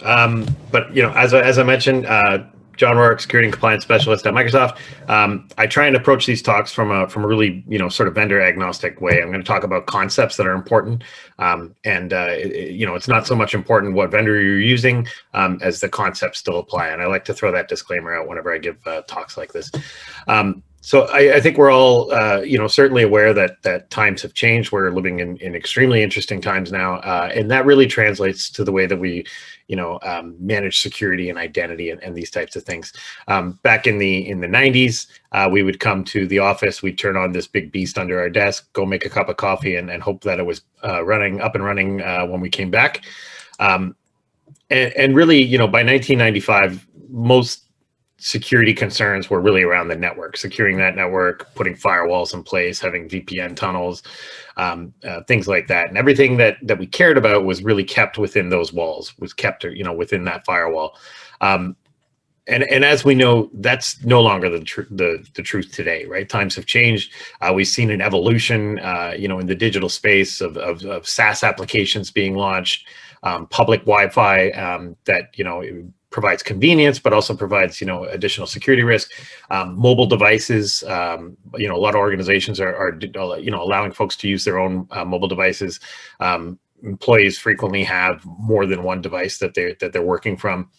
But as I mentioned, Jon Rohrish, security and compliance specialist at Microsoft. I try and approach these talks from a really sort of vendor agnostic way. I'm going to talk about concepts that are important, it's not so much important what vendor you're using as the concepts still apply. And I like to throw that disclaimer out whenever I give talks like this. So I think we're all, certainly aware that times have changed. We're living in extremely interesting times now, and that really translates to the way that we, manage security and identity and these types of things. Back in the 90s, we would come to the office, we'd turn on this big beast under our desk, go make a cup of coffee, and hope that it was running when we came back. And really, by 1995, most security concerns were really around the network, securing that network, putting firewalls in place, having VPN tunnels, things like that. And everything that we cared about was really kept within those walls, was kept, within that firewall. And as we know, that's no longer the truth today, right? Times have changed. We've seen an evolution, in the digital space of SaaS applications being launched, public Wi-Fi that, provides convenience, but also provides, additional security risk. Mobile devices, a lot of organizations are allowing folks to use their own mobile devices. Employees frequently have more than one device that they're working from.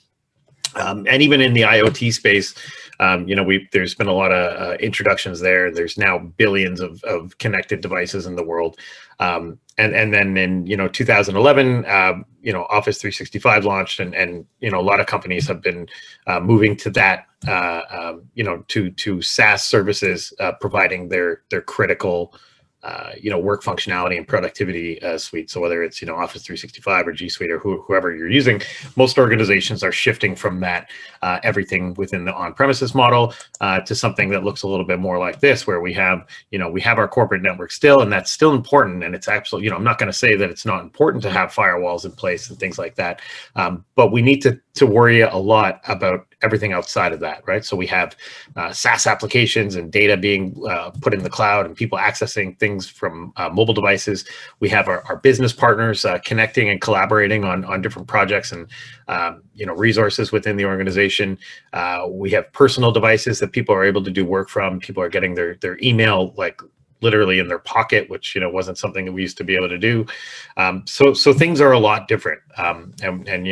And even in the IoT space, there's been a lot of introductions there. There's now billions of connected devices in the world. And then in 2011, Office 365 launched, and a lot of companies have been moving to that, to SaaS services, providing their critical work functionality and productivity suite. So whether it's Office 365 or G Suite or whoever you're using, most organizations are shifting from that everything within the on-premises model to something that looks a little bit more like this, where we have our corporate network still, and that's still important. And it's absolutely, I'm not going to say that it's not important to have firewalls in place and things like that, but we need to worry a lot about everything outside of that, right? So we have SaaS applications and data being put in the cloud, and people accessing things from mobile devices. We have our business partners connecting and collaborating on different projects and resources within the organization. We have personal devices that people are able to do work from. People are getting their email literally in their pocket, which wasn't something that we used to be able to do. So things are a lot different, and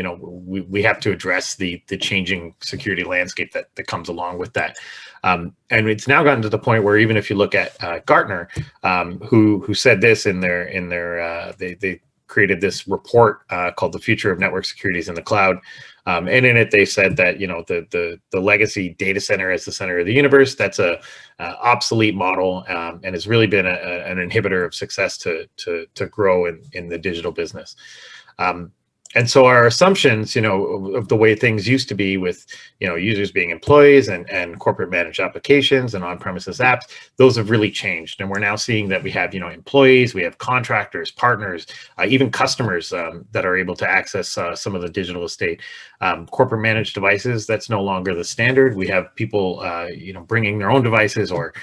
we have to address the changing security landscape that comes along with that. And it's now gotten to the point where even if you look at Gartner, who said this in their they created this report called "The Future of Network Securities in the Cloud." And in it, they said that the legacy data center as the center of the universe, that's a obsolete model, and has really been an inhibitor of success to grow in the digital business. And so our assumptions, of the way things used to be with, users being employees and corporate managed applications and on-premises apps, those have really changed. And we're now seeing that we have, employees, we have contractors, partners, even customers that are able to access some of the digital estate. Corporate managed devices, that's no longer the standard. We have people, bringing their own devices, or,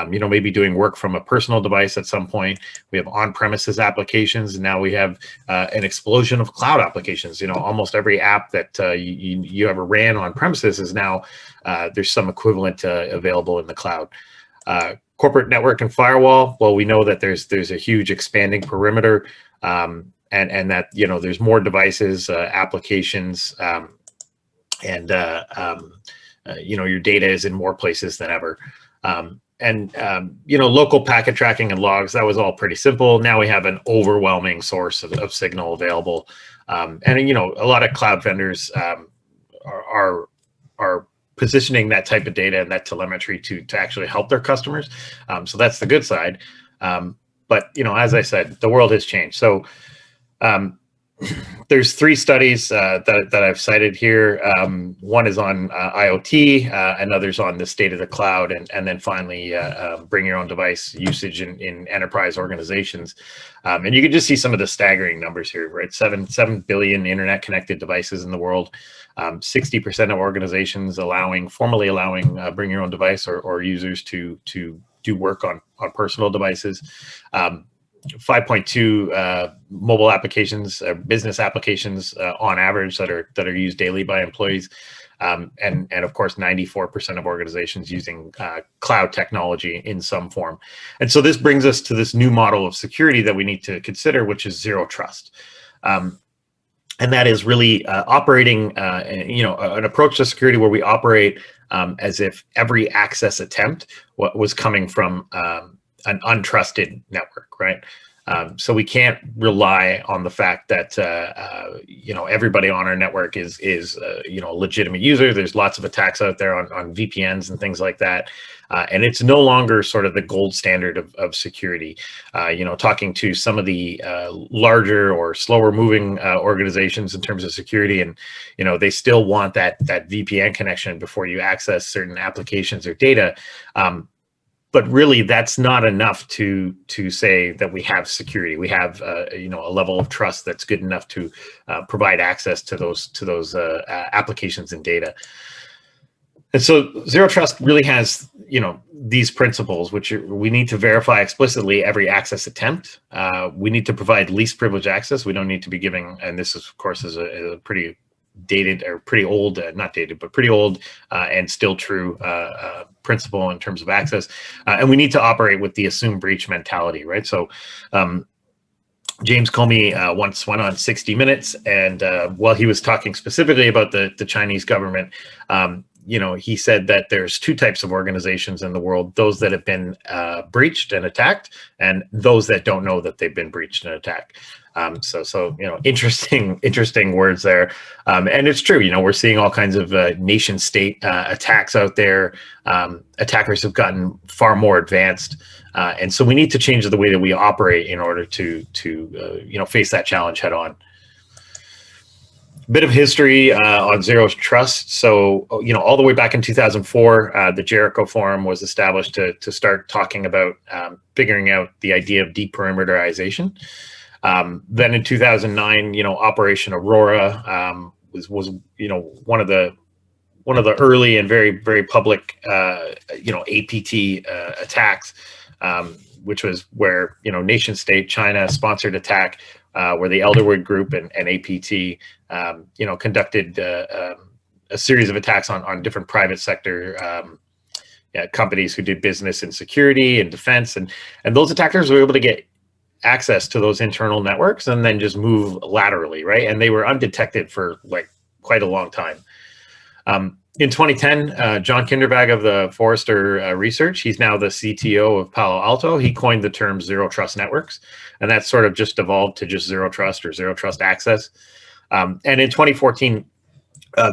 maybe doing work from a personal device at some point. We have on-premises applications, and now we have an explosion of cloud applications. Almost every app that you ever ran on premises is now there's some equivalent available in the cloud. Corporate network and firewall. Well, we know that there's a huge expanding perimeter, and that there's more devices, applications, and your data is in more places than ever. Local packet tracking and logs, that was all pretty simple. Now we have an overwhelming source of signal available. A lot of cloud vendors are positioning that type of data and that telemetry to actually help their customers. So that's the good side. But as I said, the world has changed. So there's 3 studies that I've cited here. One is on IoT, another's on the state of the cloud, and then finally bring your own device usage in enterprise organizations. And you can just see some of the staggering numbers here, right? 7 billion internet connected devices in the world. 60% of organizations formally allowing bring your own device or users to do work on personal devices. 5.2 mobile applications, business applications on average that are used daily by employees, and of course 94% of organizations using cloud technology in some form. And so this brings us to this new model of security that we need to consider, which is zero trust. And that is really operating, an approach to security where we operate as if every access attempt was coming from an untrusted network, right? So we can't rely on the fact that everybody on our network is a legitimate user. There's lots of attacks out there on VPNs and things like that, and it's no longer sort of the gold standard of security. Talking to some of the larger or slower moving organizations in terms of security, and they still want that VPN connection before you access certain applications or data. But really, that's not enough to say that we have security. We have a level of trust that's good enough to provide access to those applications and data. And so zero trust really has these principles, which we need to verify explicitly every access attempt. We need to provide least privilege access. We don't need to be giving, and this of course is a pretty dated or pretty old, not dated, but pretty old and still true principle in terms of access. And we need to operate with the assume breach mentality, right? So James Comey once went on 60 Minutes, and while he was talking specifically about the Chinese government, he said that there's two types of organizations in the world: those that have been breached and attacked, and those that don't know that they've been breached and attacked. So interesting words there, and it's true. We're seeing all kinds of nation state attacks out there. Attackers have gotten far more advanced, and so we need to change the way that we operate in order to face that challenge head on. Bit of history on zero trust. So, all the way back in 2004, the Jericho Forum was established to start talking about figuring out the idea of deperimeterization. Then in 2009, Operation Aurora was one of the early and very, very public APT attacks, which was where nation state China sponsored attack, where the Elderwood Group and APT conducted a series of attacks on different private sector companies who did business in security and defense, and those attackers were able to get access to those internal networks and then just move laterally, right? And they were undetected for quite a long time. In 2010, John Kindervag of the Forrester Research, he's now the CTO of Palo Alto. He coined the term zero trust networks, and that's sort of just evolved to just zero trust or zero trust access. And in 2014,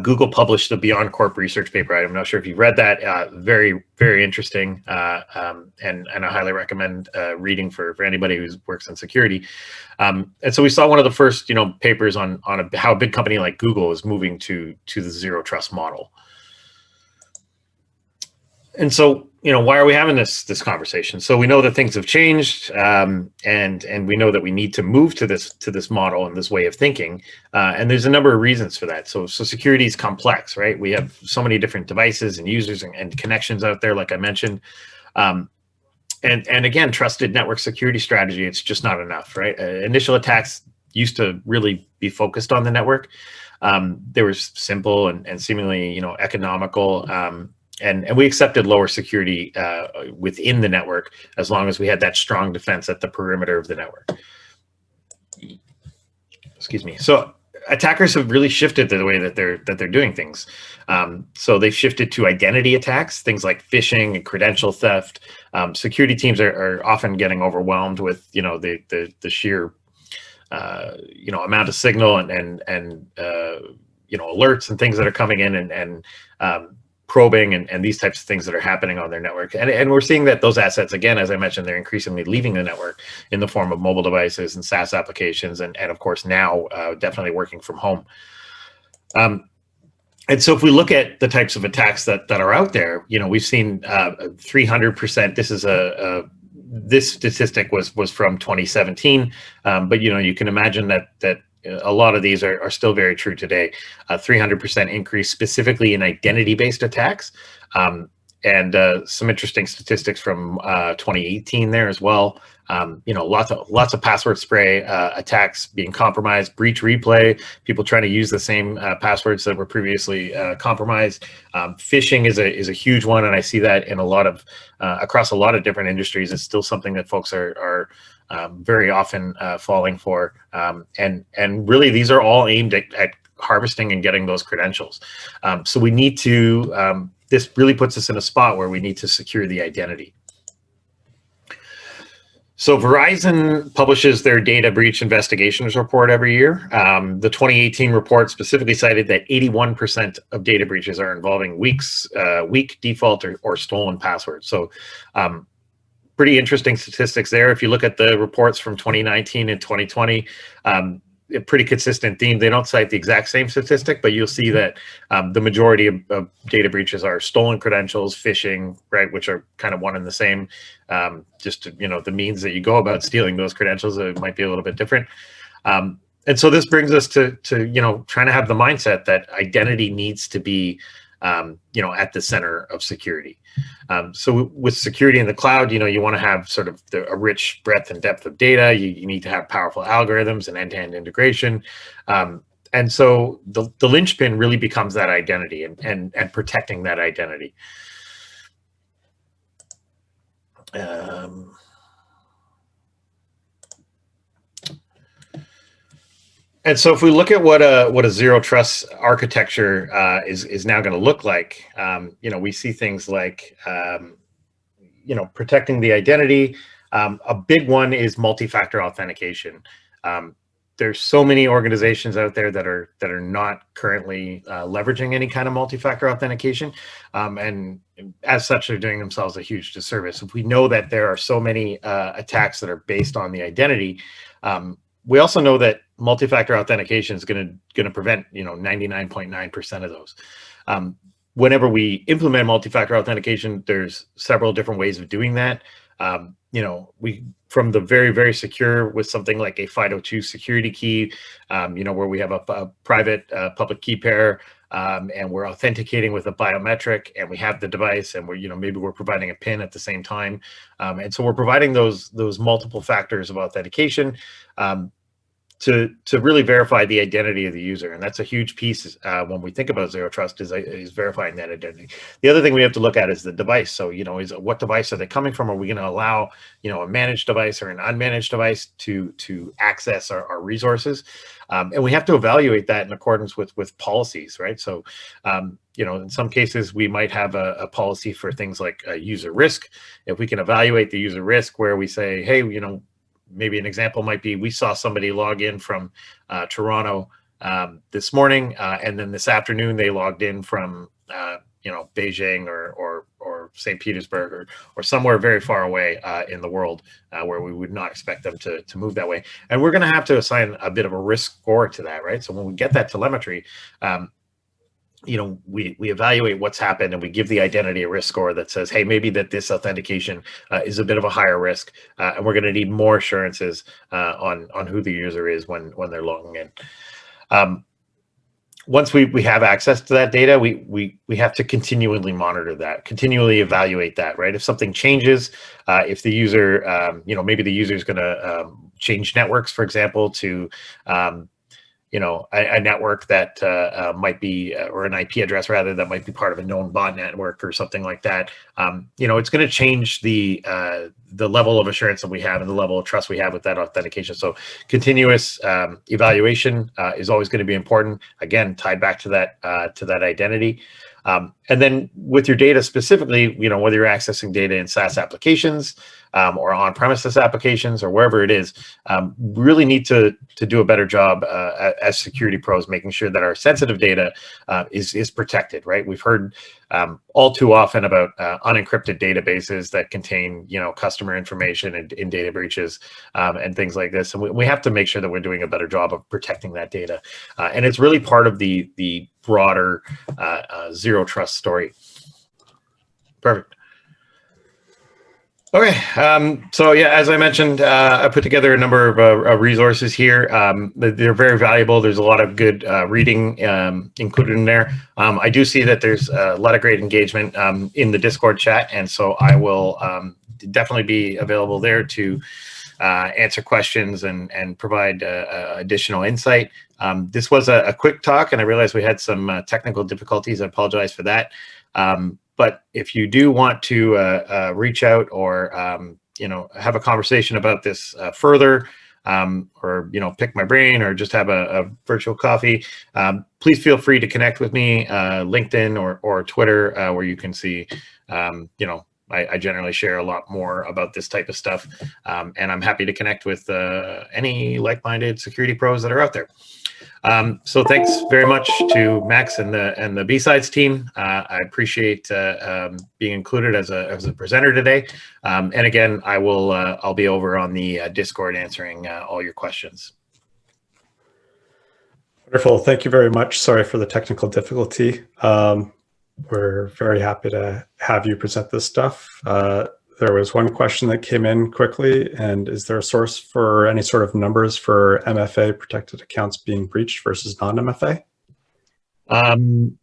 Google published the Beyond Corp research paper. I'm not sure if you've read that. Very, very interesting, and I highly recommend reading for anybody who works in security. And so we saw one of the first papers on how a big company like Google is moving to the zero trust model. And so, why are we having this conversation? So we know that things have changed, and we know that we need to move to this model and this way of thinking. And there's a number of reasons for that. So security is complex, right? We have so many different devices and users and connections out there, like I mentioned. And again, trusted network security strategy, it's just not enough, right? Initial attacks used to really be focused on the network. They were simple and seemingly, economical. And we accepted lower security within the network as long as we had that strong defense at the perimeter of the network. Excuse me. So attackers have really shifted the way that they're doing things. So they've shifted to identity attacks, things like phishing and credential theft. Security teams are often getting overwhelmed with the sheer amount of signal and alerts and things that are coming in and probing and these types of things that are happening on their network. And we're seeing that those assets, again, as I mentioned, they're increasingly leaving the network in the form of mobile devices and SaaS applications, and of course now definitely working from home. And so if we look at the types of attacks that are out there, we've seen 300%. This is this statistic was from 2017, but you can imagine that a lot of these are still very true today. 300% increase specifically in identity-based attacks. and some interesting statistics from 2018 there as well. Lots of password spray attacks being compromised, breach replay, people trying to use the same passwords that were previously compromised. Phishing is a huge one, and I see that in a lot of across a lot of different industries. It's still something that folks are very often falling for, and really these are all aimed at harvesting and getting those credentials. So we need to. This really puts us in a spot where we need to secure the identity. So Verizon publishes their data breach investigations report every year. The 2018 report specifically cited that 81% of data breaches are involving weak default or stolen passwords. So pretty interesting statistics there. If you look at the reports from 2019 and 2020, a pretty consistent theme. They don't cite the exact same statistic, but you'll see that the majority of data breaches are stolen credentials, phishing, right, which are kind of one and the same. Just the means that you go about stealing those credentials, it might be a little bit different. And so this brings us to trying to have the mindset that identity needs to be at the center of security. So with security in the cloud, you want to have sort of a rich breadth and depth of data. You need to have powerful algorithms and end-to-end integration. And so the linchpin really becomes that identity and protecting that identity. And so if we look at what a zero trust architecture is now going to look like, we see things like, protecting the identity. A big one is multi-factor authentication. There's so many organizations out there that are not currently leveraging any kind of multi-factor authentication, and as such, they're doing themselves a huge disservice. If we know that there are so many attacks that are based on the identity, we also know that multi-factor authentication is going to prevent 99.9% of those. Whenever we implement multi-factor authentication, there's several different ways of doing that. We from the very, very secure with something like a FIDO2 security key, where we have a private public key pair, and we're authenticating with a biometric, and we have the device, and maybe we're providing a PIN at the same time, and so we're providing those multiple factors of authentication to really verify the identity of the user. And that's a huge piece when we think about zero trust is verifying that identity. The other thing we have to look at is the device. So, is what device are they coming from? Are we going to allow, a managed device or an unmanaged device to access our resources? And we have to evaluate that in accordance with policies, right? So, in some cases, we might have a policy for things like user risk. If we can evaluate the user risk where we say, hey, maybe an example might be we saw somebody log in from Toronto this morning, and then this afternoon they logged in from Beijing or St. Petersburg or somewhere very far away in the world where we would not expect them to move that way. And we're going to have to assign a bit of a risk score to that, right? So when we get that telemetry, we evaluate what's happened and we give the identity a risk score that says, hey, maybe that this authentication is a bit of a higher risk, and we're going to need more assurances on who the user is when they're logging in. Once we have access to that data, we have to continually monitor that, continually evaluate that, right? If something changes, if the user, maybe the user is going to change networks, for example, to a network that might be, or an IP address rather, that might be part of a known bot network or something like that. It's going to change the level of assurance that we have and the level of trust we have with that authentication. So continuous evaluation is always going to be important. Again, tied back to that identity. And then with your data specifically, whether you're accessing data in SaaS applications or on-premises applications or wherever it is, really need to do a better job as security pros, making sure that our sensitive data is protected, right? We've heard all too often about unencrypted databases that contain, customer information in data breaches and things like this. And we have to make sure that we're doing a better job of protecting that data. And it's really part of the broader zero trust story. Perfect. Okay, so yeah, as I mentioned, I put together a number of resources here. They're very valuable. There's a lot of good reading included in there. I do see that there's a lot of great engagement in the Discord chat, and so I will definitely be available there to answer questions and provide additional insight. This was a quick talk, and I realized we had some technical difficulties. I apologize for that. But if you do want to reach out or have a conversation about this further, or pick my brain or just have a virtual coffee, please feel free to connect with me, LinkedIn or Twitter, where you can see, I generally share a lot more about this type of stuff, and I'm happy to connect with any like-minded security pros that are out there. So thanks very much to Max and the BSides team. I appreciate being included as a presenter today. And again, I'll be over on the Discord answering all your questions. Wonderful. Thank you very much. Sorry for the technical difficulty. We're very happy to have you present this stuff. There was one question that came in quickly, and is there a source for any sort of numbers for MFA protected accounts being breached versus non-MFA? I'm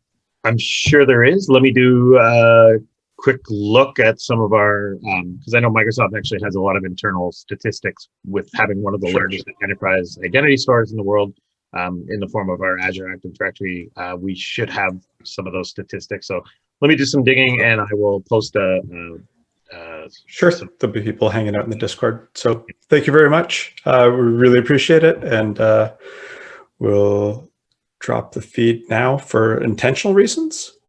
sure there is. Let me do a quick look at some of our, because I know Microsoft actually has a lot of internal statistics with having one of the largest enterprise identity stores in the world, in the form of our Azure Active Directory. We should have some of those statistics. So let me do some digging, and I will post sure, there'll be people hanging out in the Discord. So thank you very much. We really appreciate it. And we'll drop the feed now for intentional reasons.